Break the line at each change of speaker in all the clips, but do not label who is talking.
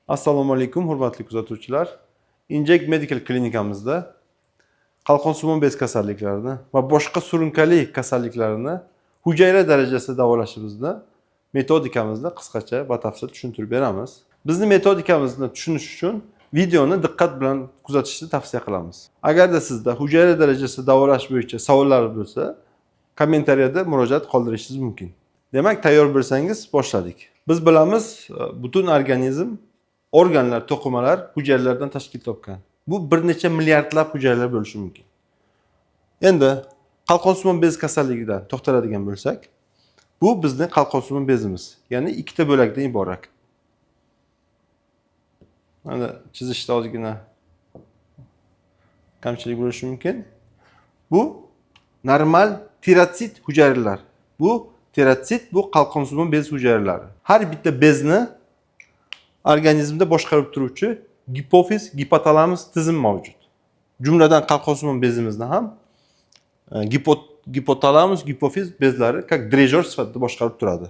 Assalomu alaykum, hurmatli kuzatuvchilar. Inject Medical klinikamizda qalqonsimon bez kasalliklarini va boshqa surunkali kasalliklarini hujayra darajasida davolashimizni metodikamizni qisqacha batafsil tushuntirib beramiz. Bizni metodikamizni tushunish uchun videoni diqqat bilan kuzatishni tavsiya qilamiz. Agarda sizda hujayra darajasida davolash bo'yicha savollar bo'lsa, kommentariyada murojaat qoldirishingiz mumkin. Demak, tayyor bo'lsangiz boshladik. Biz bilamiz, butun organizm organlar, to'qimalar hujayralardan tashkil topgan. Bu bir necha milliardlab hujayralar bo'lishi mumkin. Endi qalqonsimon bez kasalligidan to'xtaladigan bo'lsak, bu bizning qalqonsimon bezimiz, ya'ni ikkita bo'lakdan iborat. Mana chizishda ozgina kamchilik bo'lishi mumkin. Bu normal tiratsit hujayralar. Bu tiratsit, bu qalqonsimon bez hujayralari. Har bitta bezni organizmda boshqarib turuvchi gipofiz, gipotalamus tizim mavjud. Jumladan qalqonsimon bezimizni ham gipotalamus, gipofiz bezlari как dirijor sifatida boshqarib turadi.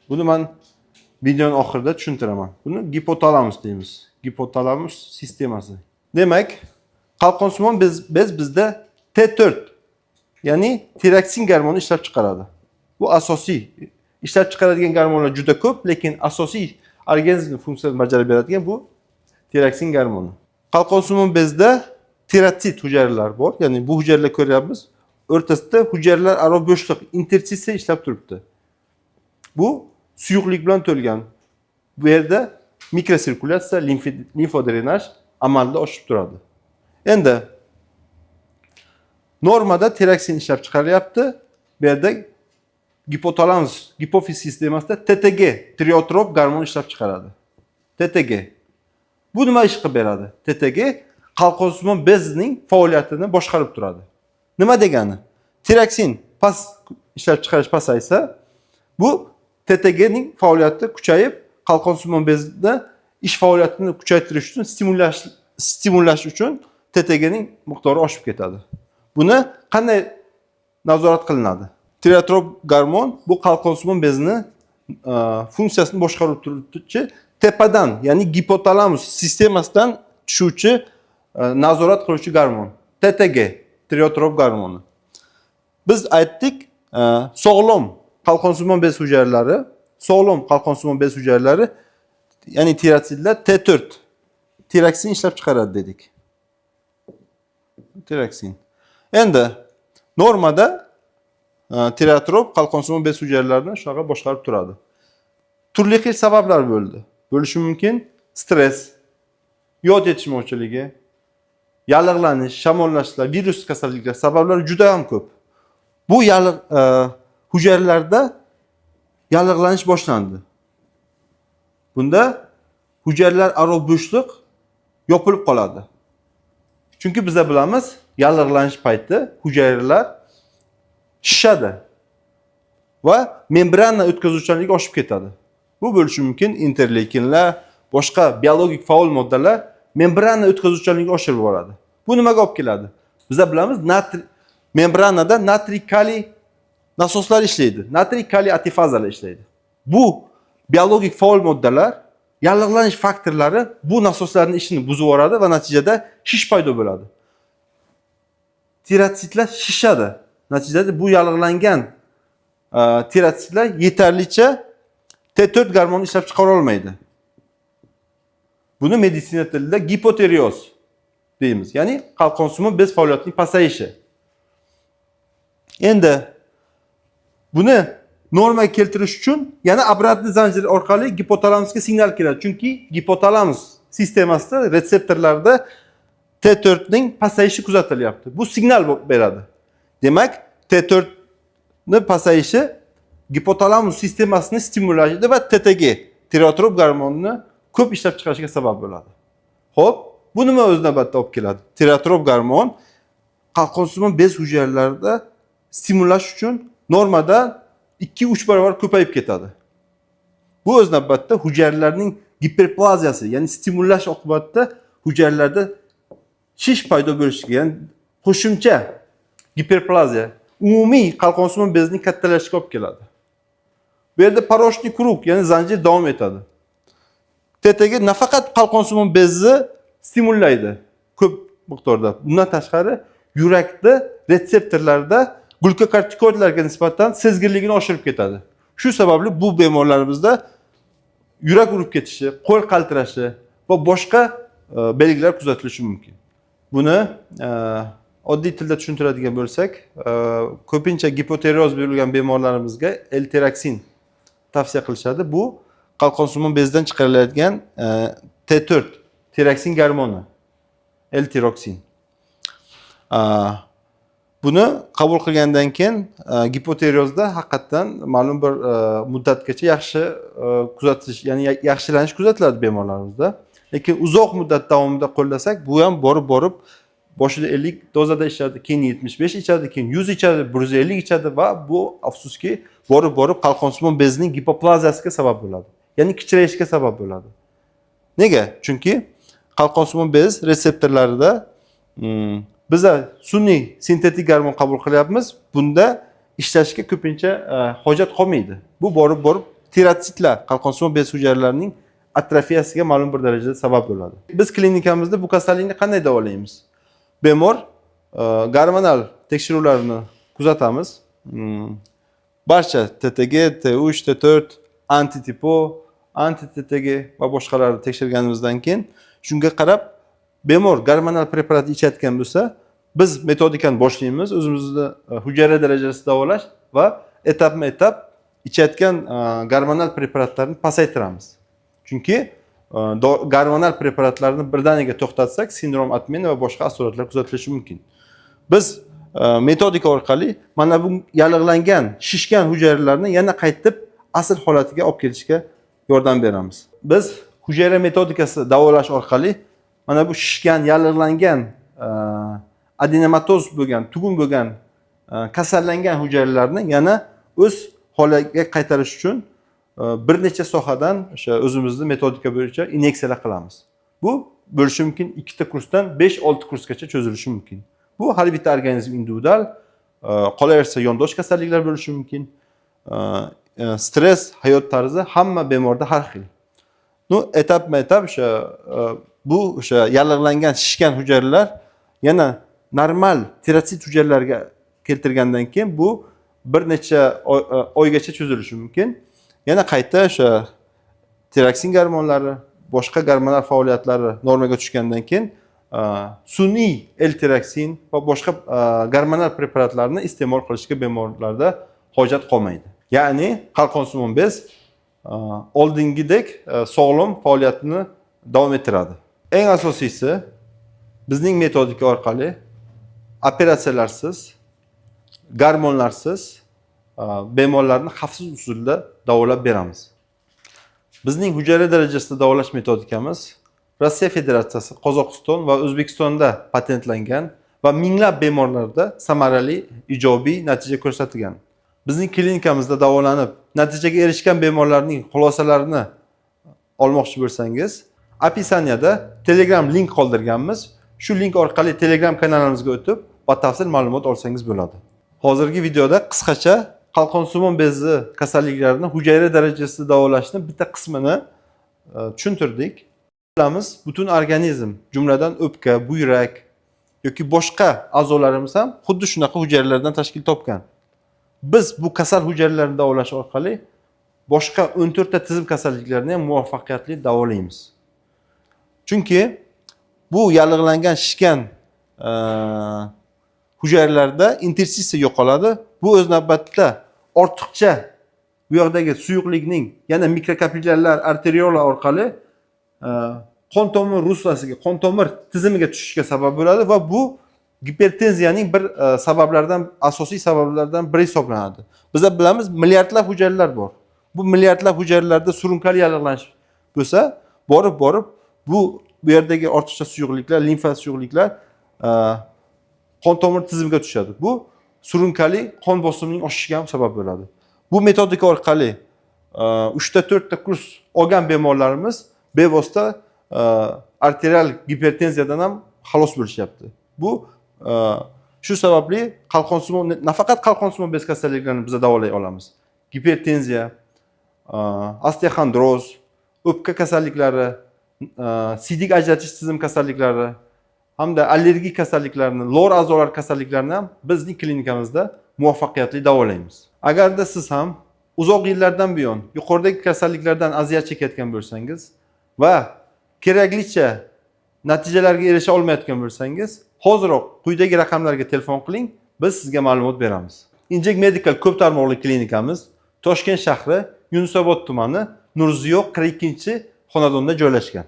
Buni men videoning oxirida tushuntiraman. Buni gipotalamus deymiz. Gipotalamus sistemasi. Demak, qalqonsimon bez bizda T4, ya'ni tiraksin gormoni ishlab chiqaradi. Bu asosiy ishlab chiqaradigan gormonlar juda ko'p, lekin asosiy organizm funksiyasini bajarib beradigan bu tiraksin gormoni. Qalqonsimon bezda tiratsit hujayralar bor. Ya'ni bu hujayralar ko'ryapmiz. O'rtasida hujayralar aro bo'shliq, interstitsiya ishlab turibdi. Bu suyuqlik bilan to'lgan. Bu yerda mikrosirkulyatsiya, limfodrenaj amalda oshib turadi. Endi normada tiraksin ishlab chiqarilyapti. Bu yerda gipotalamus, gipofiz sistemasida TTG, tireotrop gormon ishlab chiqaradi. TTG. Bu nima ish qilib beradi? TTG qalqonsimon bezning faoliyatini boshqarib turadi. Nima degani? Tiraksin ishlab chiqarish pasaysa, bu TTG ning faoliyati kuchayib, qalqonsimon bezni ish faoliyatini kuchaytirish uchun stimullash uchun TTG ning miqdori oshib ketadi. Buni qanday nazorat qilinadi? Tireotrop gormon bu qalqonsimon bezni funksiyasini boshqarib turuvchi tepadan, ya'ni gipotalamus sistemasidan tushuvchi nazorat qiluvchi gormon. TTG, tireotrop gormoni. Biz aytdik, sog'lom qalqonsimon bez hujayralari, ya'ni tiratsitlar T4 tiraksin ishlab chiqaradi dedik. Tiraksin. Endi normada tireotrop qalqonsimon bez hujayralarini shunaqa boshqarib turadi. Turli xil sabablar bo'lishi mumkin. Stress, yod yetishmovchiligi, yallig'lanish, shamollashlar, virus kasalliklar sabablari juda ham ko'p. Bu hujayralarda yallig'lanish boshlandi. Bunda hujayralar aro bo'shliq yopilib qoladi. Chunki biz bilamiz, yallig'lanish payti hujayralar shishadi va membrana o'tkazuvchanligi oshib ketadi. Bu bo'lishi mumkin interleykinlar, boshqa biologik faol moddalar membrana o'tkazuvchanligini oshirib boradi. Bu nimaga olib keladi? Biz bilamiz, membranada natriy kaliy nasoslar ishlaydi. Natriy kaliy atifazalar ishlaydi. Bu biologik faol moddalar, yallig'lanish faktorlari bu nasoslarning ishini buzib yuboradi va natijada shish paydo bo'ladi. Tiratsitlar shishadi. Natijada bu yallig'langan tiratsitlar yetarlicha T4 gormoni ishlab chiqara olmaydi. Buni meditsina tilida gipotireoz deymiz. Ya'ni qalqonsimon bez faoliyatining pasayishi. Endi buni normaga keltirish uchun yana obratniy zanjir orqali gipotalamusga signal keladi. Chunki gipotalamus sistemasida retseptorlarda T4 ning pasayishi kuzatilyapti. Bu signal beradi. Demak, T4 ning pasayishi gipotalamus sistemasini stimullaydi va TTG, tireotrop gormonini ko'p ishlab chiqarishiga sabab bo'ladi. Xo'p, bu nima o'z navbatida olib keladi? Tireotrop gormon qalqonsimon bez hujayralarida stimullash uchun normada 2-3 barobar ko'payib ketadi. Bu o'z navbatida hujayralarning giperplaziyasi, ya'ni stimullash oqibatida hujayralarda shish paydo bo'lishiga, ya'ni qo'shimcha giperplaziya umumiy qalqonsimon bezning kattalashishiga olib keladi. Bu yerda paroshniy krug, ya'ni zanjir davom etadi. TTG nafaqat qalqonsimon bezni stimullaydi ko'p miqdorda. Bundan tashqari yurakda retseptorlarda glukokortikoidlarga nisbatan sezgirligini oshirib ketadi. Shu sababli bu bemorlarimizda yurak urib ketishi, qo'l qaltirashi va boshqa belgilar kuzatilishi mumkin. Buni oddiy tilda tushuntiradigan bo'lsak, ko'pincha gipotireoz bo'lgan bemorlarimizga L-tiroksin tavsiya qilishadi. Bu qalqonsimon bezdan chiqariladigan T4 tiroksin gormoni, L-tiroksin. Buni qabul qilgandan keyin gipotireozda haqiqatan ma'lum bir muddatgacha yaxshi kuzatish, ya'ni yaxshilanish kuzatiladi bemorlarimizda. Lekin uzoq muddat davomida qo'llasak, bu ham borib boshida 50 dozada ichadi, keyin 75 ichadi, keyin 100 ichadi, 150 ichadi va bu afsuski borib qalqonsimon bezning gipoplaziyasiga sabab bo'ladi. Ya'ni kichrayishga sabab bo'ladi. Nega? Chunki qalqonsimon bez retseptorlarida biz sun'iy sintetik gormon qabul qilyapmiz. Bunda ishlashga ko'pincha hojat qolmaydi. Bu borib tirotsitlar, qalqonsimon bez hujayralarining atrofiyasiga ma'lum bir darajada sabab bo'ladi. Biz klinikamizda bu kasallikni qanday davolaymiz? Bemor gormonal tekshiruvlarini kuzatamiz. Barcha TTG, T3, T4, anti-tipo, anti-TTG va boshqalarni tekshirganimizdan keyin shunga qarab bemor gormonal preparat ichayotgan bo'lsa, biz metodikani boshlaymiz, o'zimizni hujayra darajasida davolash va etapma-etap ichayotgan gormonal preparatlarni pasaytiramiz. Chunki gormonal preparatlarni birdaniga to'xtatsak, sindrom atmeni va boshqa asoratlar kuzatilishi mumkin. Biz metodika orqali mana bu yallig'langan, shishgan hujayralarni yana qaytib asl holatiga olib kelishga yordam beramiz. Biz hujayra metodikasi davolash orqali mana bu shishgan, yallig'langan, adenomatoz bo'lgan, tugun bo'lgan, kasallangan hujayralarni yana o'z holiga qaytarish uchun bir necha sohadan o'sha o'zimizni metodika bo'yicha inyeksiyalar qilamiz. Bu bo'lishi mumkin 2 ta kursdan 5-6 kursgacha cho'zilishi mumkin. Bu har bitta organizm individual, qolaversa yondosh kasalliklar bo'lishi mumkin. Stress, hayot tarzi hamma bemorda har xil. Etapma-etap o'sha yallig'langan, shishgan hujayralar yana normal tirotsit hujayralarga keltirgandan keyin bu bir necha oygacha cho'zilishi mumkin. Yana qayta o'sha tiroksin gormonlari, boshqa gormonal faoliyatlari normaga tushgandan keyin sun'iy L-tiroksin va boshqa gormonal preparatlarni iste'mol qilishga bemorlarda hojat qolmaydi. Ya'ni qalqonsimon bez oldingidek sog'lom faoliyatini davom ettiradi. Eng asosiysi bizning metodika orqali operatsiyalarsiz, gormonlarsiz bemorlarni xavfsiz usulda davolab beramiz. Bizning hujayra darajasida davolash metodikamiz Rossiya Federatsiyasi, Qozog'iston va O'zbekistonda patentlangan va minglab bemorlarda samarali, ijobiy natija ko'rsatilgan. Bizning klinikamizda davolanib, natijaga erishgan bemorlarning xulosalarini olmoqchi bo'lsangiz, opisaniyada Telegram link qoldirganmiz. Shu link orqali Telegram kanalimizga o'tib, batafsil ma'lumot olsangiz bo'ladi. Hozirgi videoda qisqacha qalqonsimon bezi kasalliklarini hujayra darajasida davolashning bitta qismini tushuntirdik. Bilamiz, butun organizm, jumladan o'pka, buyrak yoki boshqa a'zolarimiz ham xuddi shunaqa hujayralardan tashkil topgan. Biz bu kasal hujayralarni davolash orqali boshqa 14 ta tizim kasalliklarini ham muvaffaqiyatli davolaymiz. Chunki bu yallig'langan, shishgan hujayralarda interstitsiya yo'qoladi. Bu o'z navbatida ortiqcha bu yoqdagi suyuqlikning yana mikrokapillyarlar, arteriola orqali qon tomir ruslasiga, qon tomir tizimiga tushishiga sabab bo'ladi va bu gipertenziyaning bir sabablaridan, asosiy sabablaridan biri hisoblanadi. Biz bilamiz, milliardlab hujayralar bor. Bu milliardlab hujayralarda surunkali yallig'lanish bo'lsa, borib bu yerdagi ortiqcha suyuqliklar, limfa suyuqliklar qon tomir tizimiga tushadi. Bu surunkali qon bosimining oshishiga ham sabab bo'ladi. Bu metodika orqali 3 ta 4 ta kurs olgan bemorlarimiz bevosita arterial gipertenziyadan ham xalos bo'lishyapti. Bu shu sababli nafaqat qalqonsimon bez kasalliklarini biz davolay olamiz. Gipertenziya, osteoxondroz, o'pka kasalliklari, siydik ajratish tizim kasalliklari hamda allergik kasalliklarni, lor a'zolar kasalliklarini ham bizning klinikamizda muvaffaqiyatli davolaymiz. Agarda siz ham uzoq yillardan buyon yuqoridagi kasalliklardan aziyat chekayotgan bo'lsangiz va keraklicha natijalarga erisha olmayotgan bo'lsangiz, hoziroq quyidagi raqamlarga telefon qiling, biz sizga ma'lumot beramiz. Injek Medical ko'p tarmoqli klinikamiz Toshkent shahri, Yunusobod tumani, Nurziyoq 42-xonadonda joylashgan.